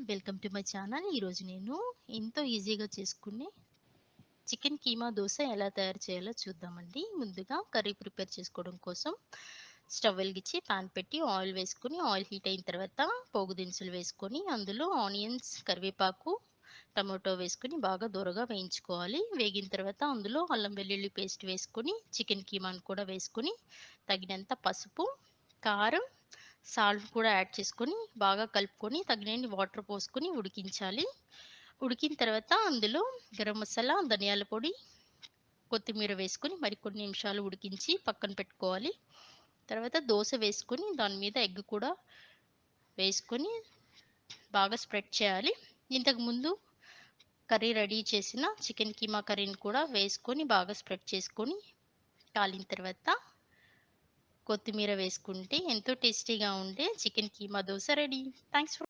Welcome to my channel. ఈరోజు నేను ఎంతో ఈజీగా చేసుకునే చికెన్ కీమా దోస ఎలా తయారు చేయాలో చూద్దామండి. ముందుగా కర్రీ ప్రిపేర్ చేసుకోవడం కోసం స్టవ్ వెలిగించి పాన్ పెట్టి ఆయిల్ వేసుకొని, ఆయిల్ హీట్ అయిన తర్వాత పోగు దినుసులు వేసుకొని, అందులో ఆనియన్స్, కరివేపాకు, టమాటో వేసుకొని బాగా దోరగా వేయించుకోవాలి. వేగిన తర్వాత అందులో అల్లం వెల్లుల్లి పేస్ట్ వేసుకొని, చికెన్ కీమాను కూడా వేసుకొని, తగినంత పసుపు, కారం, సాల్ట్ కూడా యాడ్ చేసుకొని బాగా కలుపుకొని తగినన్ని వాటర్ పోసుకొని ఉడికించాలి. ఉడికిన తర్వాత అందులో గరం మసాలా, ధనియాల పొడి, కొత్తిమీర వేసుకొని మరికొన్ని నిమిషాలు ఉడికించి పక్కన పెట్టుకోవాలి. తర్వాత దోస వేసుకొని దాని మీద ఎగ్ కూడా వేసుకొని బాగా స్ప్రెడ్ చేయాలి. ఇంతకుముందు కర్రీ రెడీ చేసిన చికెన్ కీమా కర్రీని కూడా వేసుకొని బాగా స్ప్రెడ్ చేసుకొని కాలిన తర్వాత కొత్తిమీర వేసుకుంటే ఎంతో టేస్టీగా ఉండే chicken keema dosa ready. Thanks for